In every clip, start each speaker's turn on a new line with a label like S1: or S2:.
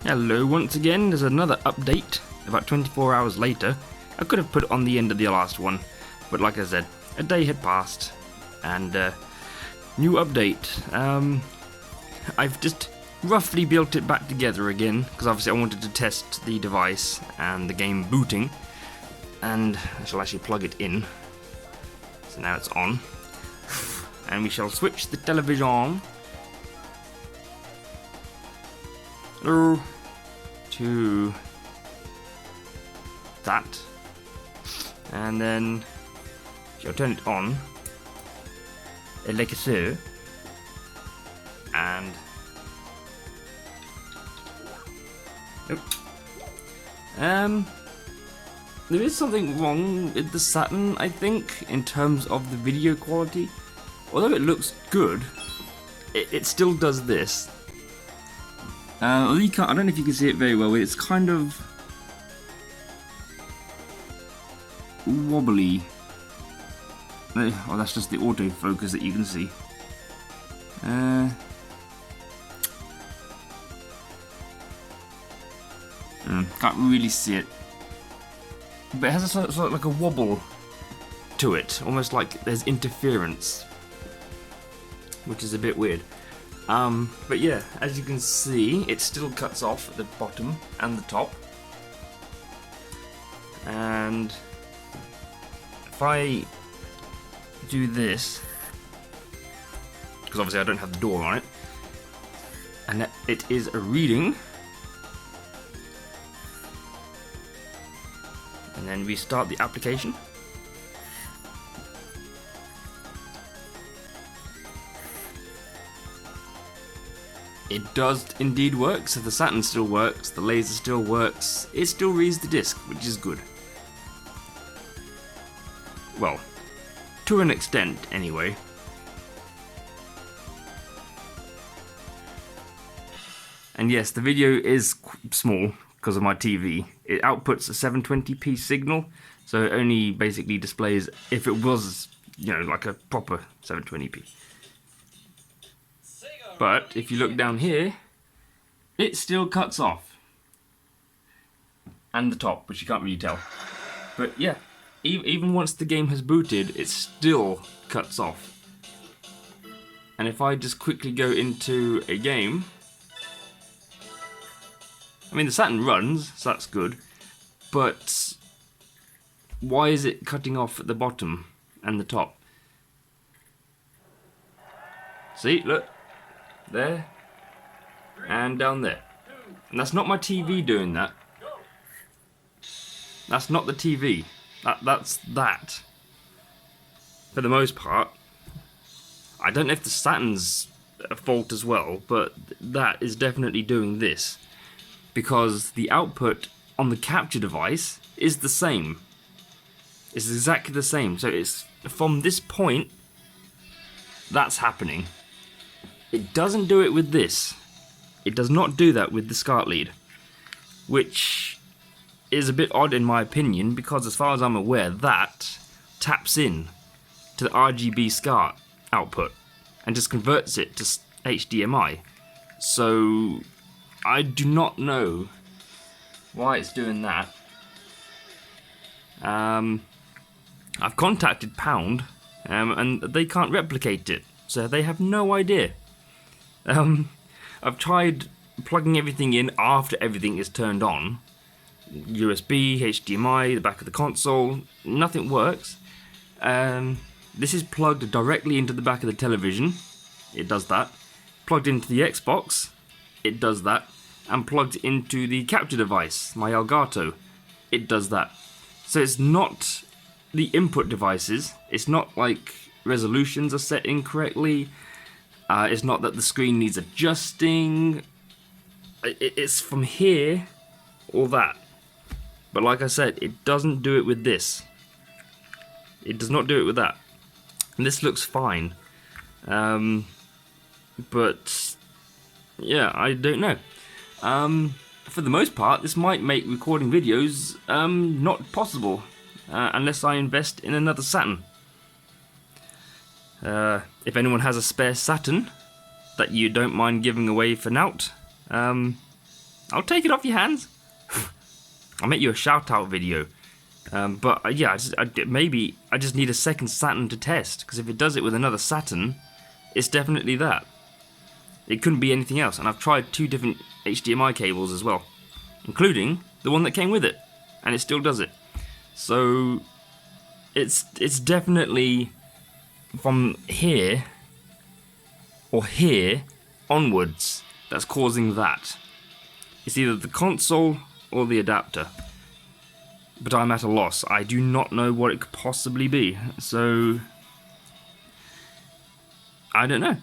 S1: Hello once again, there's another update about 24 hours later. I could have put it on the end of the last one, but like I said, a day had passed and new update. I've just roughly built it back together again because obviously I wanted to test the device and the game booting, and I shall actually plug it in. So now it's on and we shall switch the television on to that, and then she'll turn it on like so, and there is something wrong with the Saturn, I think, in terms of the video quality. Although it looks good, it still does this. I don't know if you can see it very well, it's kind of wobbly. Oh, that's just the autofocus that you can see. Can't really see it, but it has a sort of like a wobble to it, almost like there's interference, which is a bit weird. But yeah, as you can see, it still cuts off at the bottom and the top. And if I do this, because obviously I don't have the door on it, and it is a reading, and then we start the application. It does indeed work, so the Saturn still works, the laser still works, it still reads the disc, which is good. Well, to an extent anyway. And yes, the video is small because of my TV. It outputs a 720p signal, so it only basically displays if it was, you know, like a proper 720p. But if you look down here, it still cuts off. And the top, which you can't really tell. But yeah, even once the game has booted, it still cuts off. And if I just quickly go into a game, I mean the Saturn runs, so that's good. But why is it cutting off at the bottom and the top? See, look. There and down there, and that's not my TV doing that. That's not the TV. That's that. For the most part, I don't know if the Saturn's at fault as well, but that is definitely doing this because the output on the capture device is the same. It's exactly the same. So it's from this point that's happening. It doesn't do it with this. It does not do that with the SCART lead, which is a bit odd in my opinion because as far as I'm aware that taps in to the RGB SCART output and just converts it to HDMI. So I do not know why it's doing that. I've contacted Pound and they can't replicate it, so they have no idea. I've tried plugging everything in after everything is turned on. USB, HDMI, the back of the console, nothing works. This is plugged directly into the back of the television. It does that. Plugged into the Xbox. It does that. And plugged into the capture device, my Elgato. It does that. So it's not the input devices. It's not like resolutions are set incorrectly. It's not that the screen needs adjusting. It's from here or that. But like I said, it doesn't do it with this. It does not do it with that. And this looks fine. But yeah, I don't know. For the most part, this might make recording videos not possible unless I invest in another Saturn. If anyone has a spare Saturn that you don't mind giving away for nout, I'll take it off your hands. I'll make you a shout-out video. But yeah, maybe I just need a second Saturn to test, because if it does it with another Saturn, it's definitely that. It couldn't be anything else, and I've tried 2 different HDMI cables as well, including the one that came with it, and it still does it. So it's definitely from here or here onwards that's causing that. It's either the console or the adapter, but I'm at a loss. I do not know what it could possibly be, so I don't know.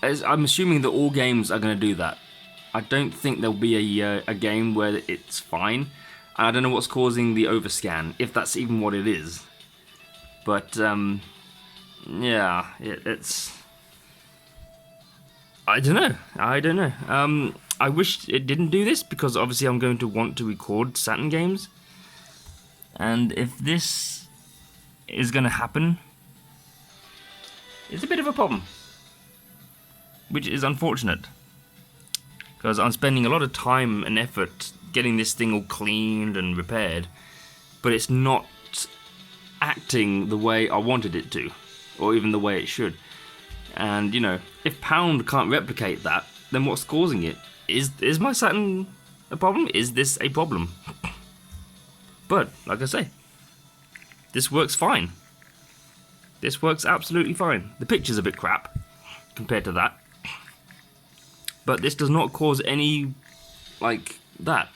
S1: I'm assuming that all games are going to do that. I don't think there'll be a game where it's fine. I don't know what's causing the overscan, if that's even what it is. But yeah, it's I don't know. I wish it didn't do this, because obviously I'm going to want to record Saturn games. And if this is going to happen, it's a bit of a problem. Which is unfortunate, because I'm spending a lot of time and effort getting this thing all cleaned and repaired, but it's not acting the way I wanted it to, or even the way it should. And, you know, if Pound can't replicate that, then what's causing it? Is my Saturn a problem? Is this a problem? But, like I say, this works fine. This works absolutely fine. The picture's a bit crap compared to that, but this does not cause any, like, that.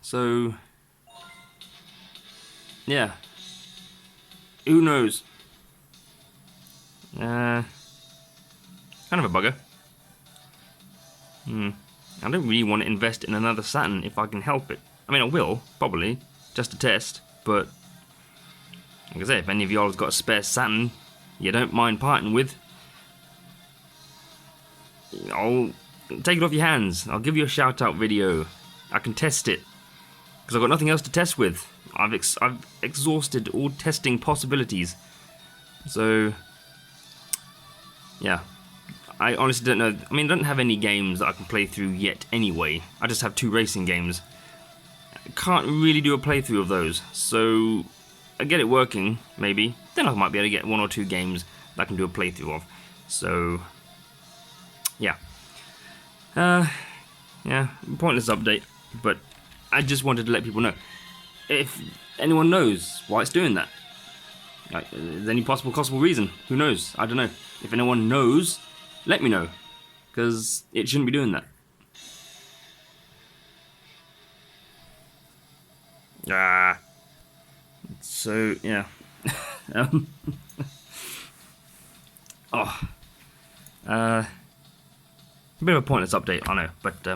S1: So, yeah. Who knows? Kind of a bugger. I don't really want to invest in another Saturn if I can help it. I mean, I will, probably, just to test, but like I say, if any of y'all has got a spare Saturn you don't mind parting with, I'll take it off your hands. I'll give you a shout-out video. I can test it, because I've got nothing else to test with. I've exhausted all testing possibilities. So, yeah. I honestly don't know. I mean, I don't have any games that I can play through yet anyway. I just have 2 racing games. I can't really do a playthrough of those. So, I get it working, maybe. Then I might be able to get 1 or 2 games that I can do a playthrough of. So, yeah. Yeah, pointless update. But I just wanted to let people know. If anyone knows why it's doing that. Like, is there any possible reason? Who knows? I don't know. If anyone knows, let me know, because it shouldn't be doing that. So, yeah. A bit of a pointless update, I know, but I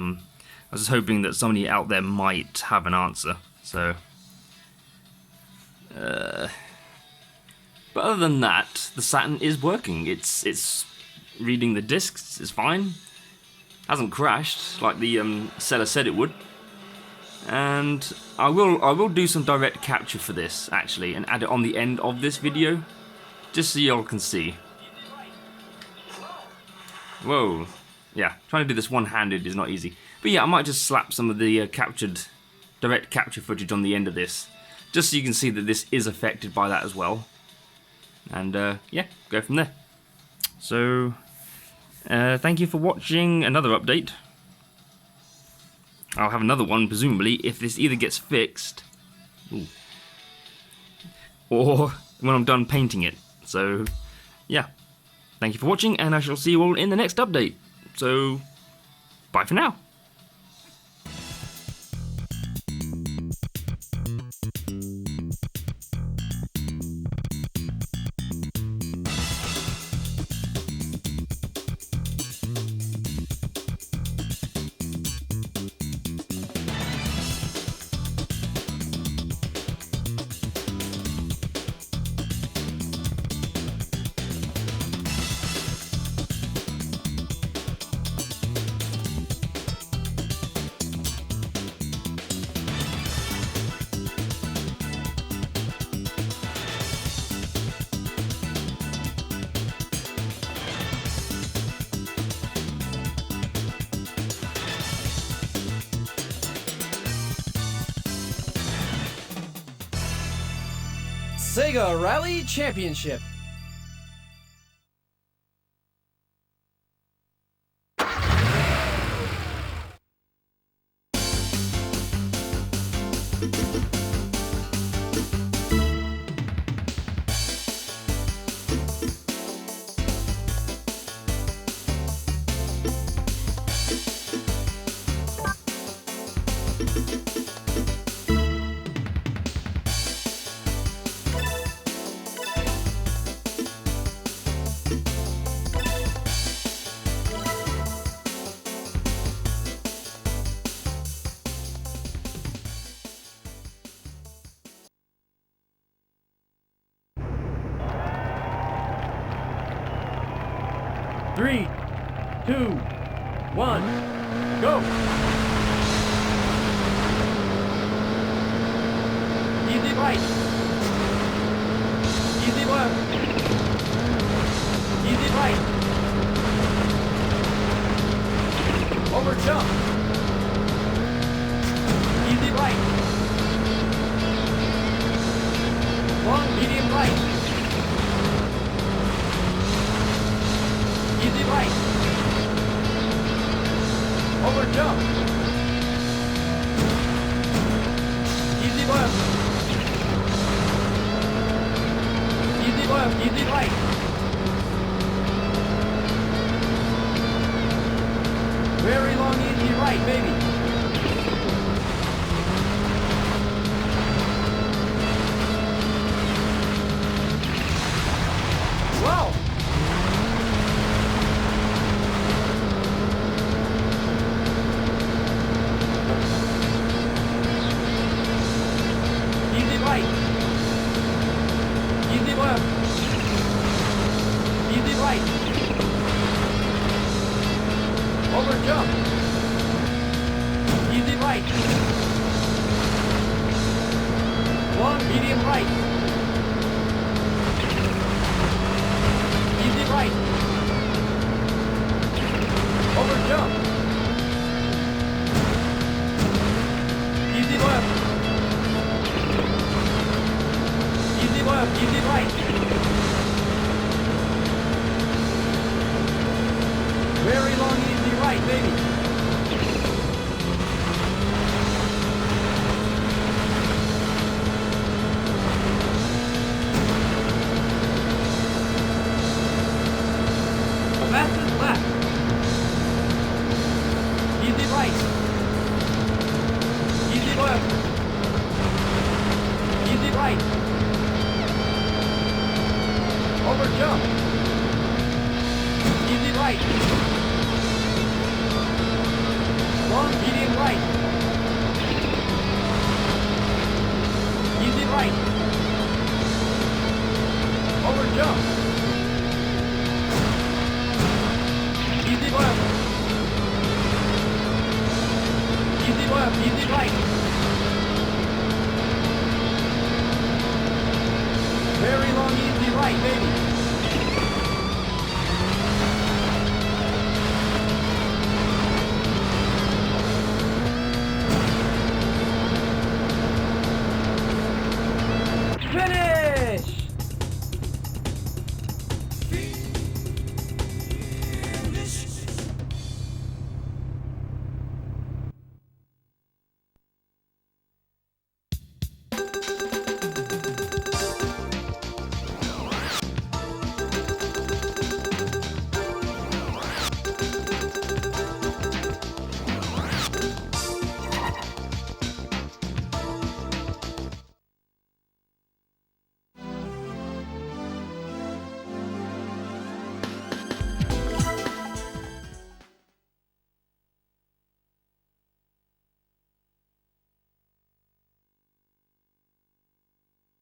S1: was just hoping that somebody out there might have an answer, so. But other than that, the Saturn is working. It's reading the discs, it's fine. Hasn't crashed like the seller said it would. And I will do some direct capture for this actually, and add it on the end of this video, just so y'all can see. Whoa, yeah, trying to do this one-handed is not easy. But yeah, I might just slap some of the direct capture footage on the end of this, just so you can see that this is affected by that as well. And yeah, go from there. So, thank you for watching another update. I'll have another one, presumably, if this either gets fixed, or when I'm done painting it. So, yeah. Thank you for watching, and I shall see you all in the next update. So, bye for now.
S2: Sega Rally Championship.
S3: Three, two, one, go! Easy right. Easy left. Easy right. Over jump. Easy right. Long medium right. Easy right. Over jump. Easy left. Easy left, easy right. Very long easy right, baby. Wow! Right. Easy left. Easy right. Over jump. Easy right. Long medium right. Easy right. Over jump. Easy left. Easy left, easy right. Very long, easy right, baby. Fastest left. Easy right. Easy left. Easy right. Over jump. Easy right. Long medium right. Easy right. Over jump. Easy left. Easy left, easy right. Very long, easy right, baby. Finish!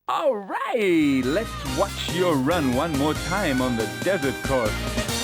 S4: All right, let's watch your run one more time on the desert course.